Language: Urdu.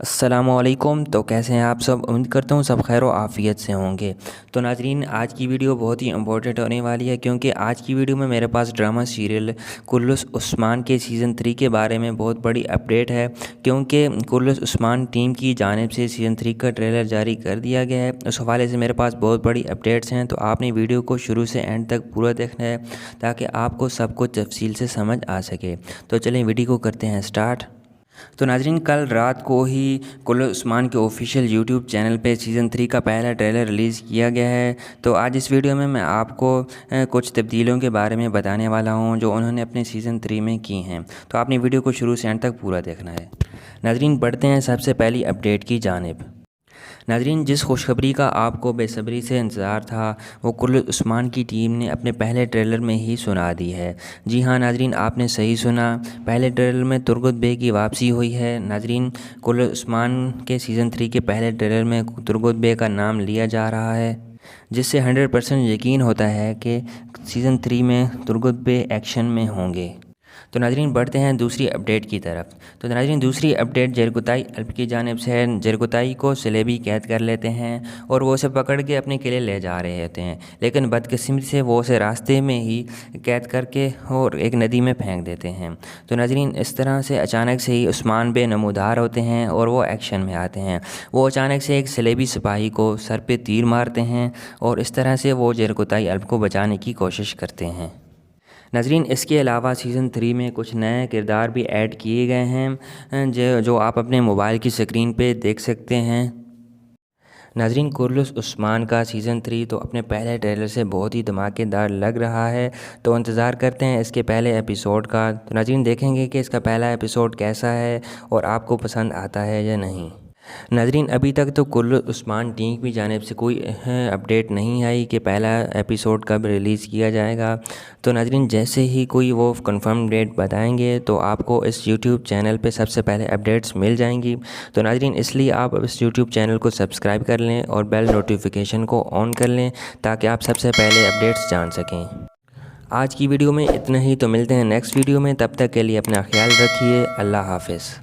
السلام علیکم۔ تو کیسے ہیں آپ سب؟ امید کرتا ہوں سب خیر و عافیت سے ہوں گے۔ تو ناظرین، آج کی ویڈیو بہت ہی امپورٹنٹ ہونے والی ہے، کیونکہ آج کی ویڈیو میں میرے پاس ڈرامہ سیریل کرولوس عثمان کے سیزن 3 کے بارے میں بہت بڑی اپڈیٹ ہے، کیونکہ کرولوس عثمان ٹیم کی جانب سے سیزن 3 کا ٹریلر جاری کر دیا گیا ہے۔ اس حوالے سے میرے پاس بہت بڑی اپڈیٹس ہیں، تو آپ نے ویڈیو کو شروع سے اینڈ تک پورا دیکھنا ہے تاکہ آپ کو سب کچھ تفصیل سے سمجھ آ سکے۔ تو چلیں ویڈیو کو کرتے ہیں سٹارٹ۔ تو ناظرین، کل رات کو ہی کرولوس عثمان کے آفیشیل یوٹیوب چینل پہ سیزن 3 کا پہلا ٹریلر ریلیز کیا گیا ہے۔ تو آج اس ویڈیو میں آپ کو کچھ تبدیلیوں کے بارے میں بتانے والا ہوں جو انہوں نے اپنے سیزن 3 میں کی ہیں، تو آپ نے ویڈیو کو شروع سے اینڈ تک پورا دیکھنا ہے۔ ناظرین، بڑھتے ہیں سب سے پہلی اپڈیٹ کی جانب۔ ناظرین، جس خوشخبری کا آپ کو بے صبری سے انتظار تھا وہ کرولوس عثمان کی ٹیم نے اپنے پہلے ٹریلر میں ہی سنا دی ہے۔ جی ہاں ناظرین، آپ نے صحیح سنا، پہلے ٹریلر میں ترگت بے کی واپسی ہوئی ہے۔ ناظرین، کرولوس عثمان کے سیزن 3 کے پہلے ٹریلر میں ترگت بے کا نام لیا جا رہا ہے، جس سے 100% یقین ہوتا ہے کہ سیزن 3 میں ترگت بے ایکشن میں ہوں گے۔ تو ناظرین، بڑھتے ہیں دوسری اپڈیٹ کی طرف۔ تو ناظرین، دوسری اپڈیٹ جرگوتائی الپ کی جانب سے ہے۔ جرگوتائی کو سلیبی قید کر لیتے ہیں اور وہ اسے پکڑ کے اپنے قلعے لے جا رہے ہوتے ہیں، لیکن بدقسمتی سے وہ اسے راستے میں ہی قید کر کے اور ایک ندی میں پھینک دیتے ہیں۔ تو ناظرین، اس طرح سے اچانک سے ہی عثمان بے نمودار ہوتے ہیں اور وہ ایکشن میں آتے ہیں۔ وہ اچانک سے ایک سلیبی سپاہی کو سر پہ تیر مارتے ہیں اور اس طرح سے وہ جرگوتائی الپ کو بچانے کی کوشش کرتے ہیں۔ ناظرین، اس کے علاوہ سیزن 3 میں کچھ نئے کردار بھی ایڈ کیے گئے ہیں جو آپ اپنے موبائل کی سکرین پہ دیکھ سکتے ہیں۔ ناظرین، کرولوس عثمان کا سیزن 3 تو اپنے پہلے ٹریلر سے بہت ہی دھماکے دار لگ رہا ہے، تو انتظار کرتے ہیں اس کے پہلے ایپیسوڈ کا۔ تو ناظرین، دیکھیں گے کہ اس کا پہلا ایپیسوڈ کیسا ہے اور آپ کو پسند آتا ہے یا نہیں۔ ناظرین، ابھی تک تو کرولوس عثمان ٹیم کی جانب سے کوئی اپڈیٹ نہیں آئی کہ پہلا ایپیسوڈ کب ریلیز کیا جائے گا۔ تو ناظرین، جیسے ہی کوئی وہ کنفرم ڈیٹ بتائیں گے تو آپ کو اس یوٹیوب چینل پہ سب سے پہلے اپڈیٹس مل جائیں گی۔ تو ناظرین، اس لیے آپ اس یوٹیوب چینل کو سبسکرائب کر لیں اور بیل نوٹیفیکیشن کو آن کر لیں تاکہ آپ سب سے پہلے اپڈیٹس جان سکیں۔ آج کی ویڈیو میں اتنا ہی، تو ملتے ہیں نیکسٹ ویڈیو میں، تب تک کے لیے اپنا خیال رکھیے۔ اللہ حافظ۔